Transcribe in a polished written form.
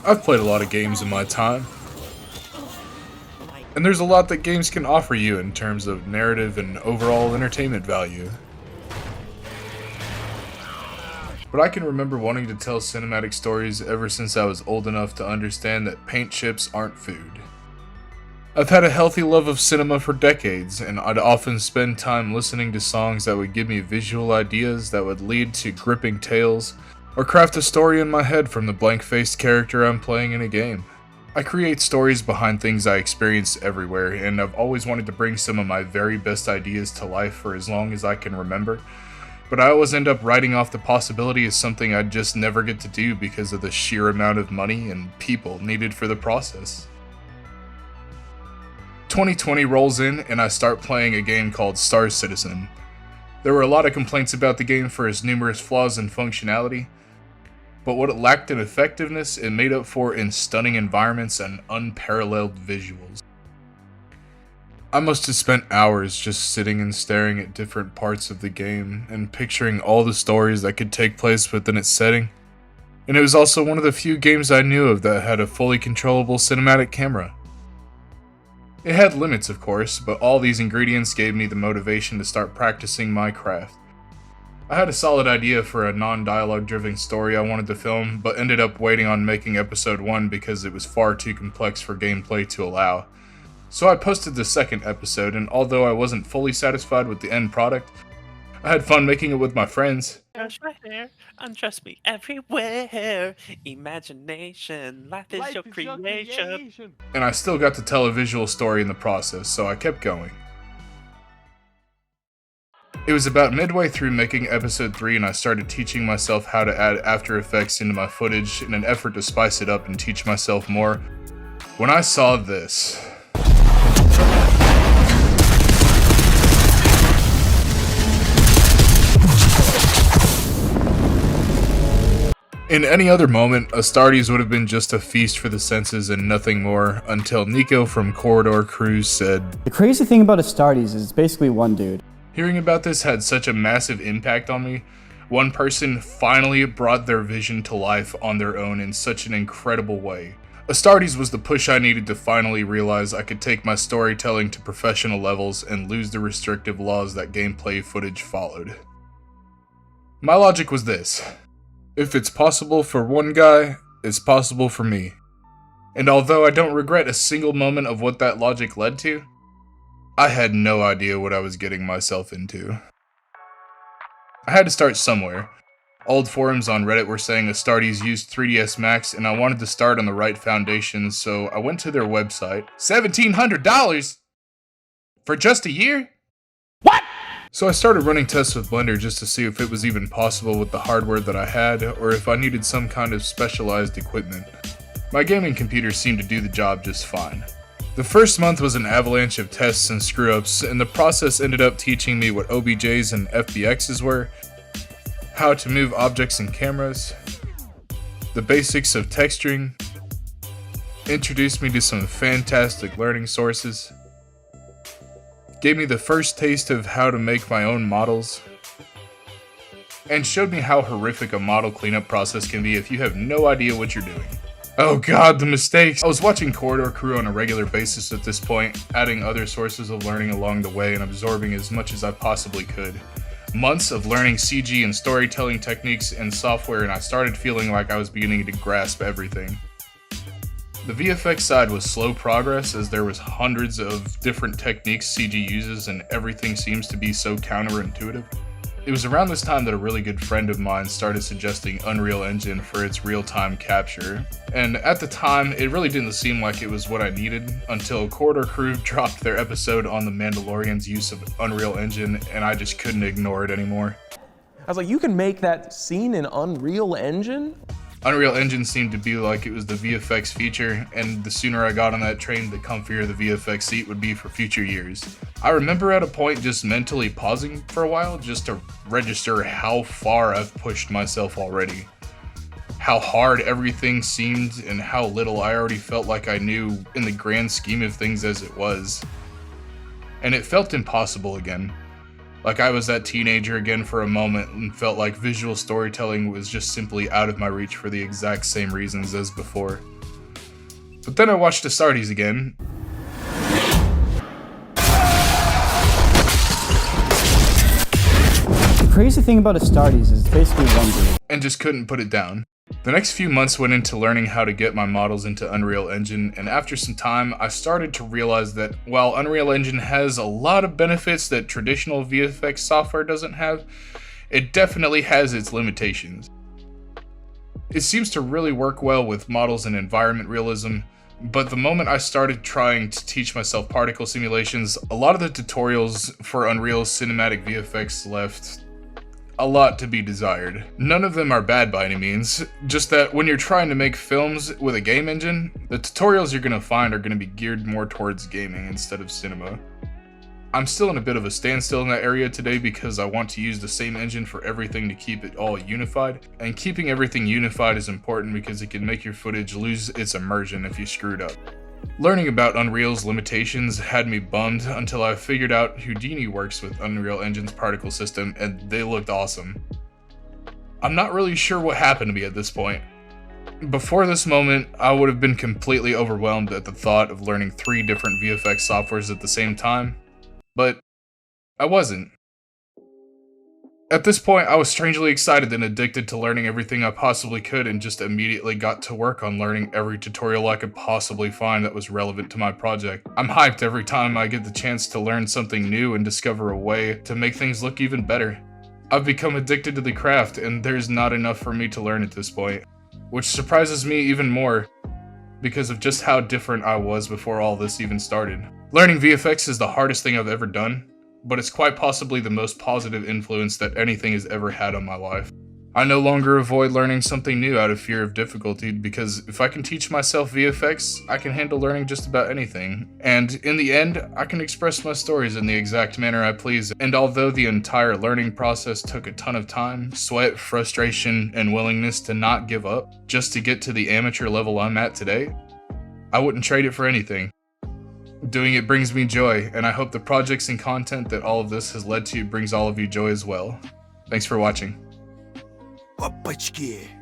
I've played a lot of games in my time, and there's a lot that games can offer you in terms of narrative and overall entertainment value. But I can remember wanting to tell cinematic stories ever since I was old enough to understand that paint chips aren't food. I've had a healthy love of cinema for decades, and I'd often spend time listening to songs that would give me visual ideas that would lead to gripping tales, or craft a story in my head from the blank-faced character I'm playing in a game. I create stories behind things I experience everywhere, and I've always wanted to bring some of my very best ideas to life for as long as I can remember, but I always end up writing off the possibility as something I'd just never get to do because of the sheer amount of money and people needed for the process. 2020 rolls in, and I start playing a game called Star Citizen. There were a lot of complaints about the game for its numerous flaws and functionality, but what it lacked in effectiveness, it made up for in stunning environments and unparalleled visuals. I must have spent hours just sitting and staring at different parts of the game and picturing all the stories that could take place within its setting. And it was also one of the few games I knew of that had a fully controllable cinematic camera. It had limits, of course, but all these ingredients gave me the motivation to start practicing my craft. I had a solid idea for a non-dialogue driven story I wanted to film, but ended up waiting on making episode 1 because it was far too complex for gameplay to allow. So I posted the second episode, and although I wasn't fully satisfied with the end product, I had fun making it with my friends. Brush my hair, undress me everywhere. Imagination, life is your creation. And I still got to tell a visual story in the process, so I kept going. It was about midway through making episode 3 and I started teaching myself how to add After Effects into my footage in an effort to spice it up and teach myself more, when I saw this. In any other moment, Astartes would have been just a feast for the senses and nothing more, until Nico from Corridor Cruise said, "The crazy thing about Astartes is it's basically one dude." Hearing about this had such a massive impact on me. One person finally brought their vision to life on their own in such an incredible way. Astartes was the push I needed to finally realize I could take my storytelling to professional levels and lose the restrictive laws that gameplay footage followed. My logic was this: if it's possible for one guy, it's possible for me. And although I don't regret a single moment of what that logic led to, I had no idea what I was getting myself into. I had to start somewhere. Old forums on Reddit were saying Astartes used 3ds Max, and I wanted to start on the right foundation, so I went to their website. $1,700? For just a year? What? So I started running tests with Blender just to see if it was even possible with the hardware that I had, or if I needed some kind of specialized equipment. My gaming computer seemed to do the job just fine. The first month was an avalanche of tests and screw-ups, and the process ended up teaching me what OBJs and FBXs were, how to move objects and cameras, the basics of texturing, introduced me to some fantastic learning sources, gave me the first taste of how to make my own models, and showed me how horrific a model cleanup process can be if you have no idea what you're doing. Oh god, the mistakes! I was watching Corridor Crew on a regular basis at this point, adding other sources of learning along the way and absorbing as much as I possibly could. Months of learning CG and storytelling techniques and software, and I started feeling like I was beginning to grasp everything. The VFX side was slow progress, as there was hundreds of different techniques CG uses and everything seems to be so counterintuitive. It was around this time that a really good friend of mine started suggesting Unreal Engine for its real-time capture, and at the time it really didn't seem like it was what I needed until Corridor Crew dropped their episode on the Mandalorian's use of Unreal Engine, and I just couldn't ignore it anymore. I was like, you can make that scene in Unreal Engine? Unreal Engine seemed to be like it was the VFX feature, and the sooner I got on that train, the comfier the VFX seat would be for future years. I remember at a point just mentally pausing for a while just to register how far I've pushed myself already. How hard everything seemed and how little I already felt like I knew in the grand scheme of things as it was. And it felt impossible again. Like I was that teenager again for a moment and felt like visual storytelling was just simply out of my reach for the exact same reasons as before. But then I watched Astartes again, The crazy thing about Astartes is it's basically one dude. and just couldn't put it down. The next few months went into learning how to get my models into Unreal Engine, and after some time, I started to realize that while Unreal Engine has a lot of benefits that traditional VFX software doesn't have, it definitely has its limitations. It seems to really work well with models and environment realism, but the moment I started trying to teach myself particle simulations, a lot of the tutorials for Unreal Cinematic VFX left a lot to be desired. None of them are bad by any means, just that when you're trying to make films with a game engine, the tutorials you're gonna find are gonna be geared more towards gaming instead of cinema. I'm still in a bit of a standstill in that area today because I want to use the same engine for everything to keep it all unified, and keeping everything unified is important because it can make your footage lose its immersion if you screwed up. Learning about Unreal's limitations had me bummed until I figured out Houdini works with Unreal Engine's particle system and they looked awesome. I'm not really sure what happened to me at this point. Before this moment, I would have been completely overwhelmed at the thought of learning 3 different VFX softwares at the same time, but I wasn't. At this point, I was strangely excited and addicted to learning everything I possibly could and just immediately got to work on learning every tutorial I could possibly find that was relevant to my project. I'm hyped every time I get the chance to learn something new and discover a way to make things look even better. I've become addicted to the craft and there's not enough for me to learn at this point, which surprises me even more because of just how different I was before all this even started. Learning VFX is the hardest thing I've ever done, but it's quite possibly the most positive influence that anything has ever had on my life. I no longer avoid learning something new out of fear of difficulty because if I can teach myself VFX, I can handle learning just about anything. And in the end, I can express my stories in the exact manner I please. And although the entire learning process took a ton of time, sweat, frustration, and willingness to not give up just to get to the amateur level I'm at today, I wouldn't trade it for anything. Doing it brings me joy, and I hope the projects and content that all of this has led to brings all of you joy as well. Thanks for watching. Опачки!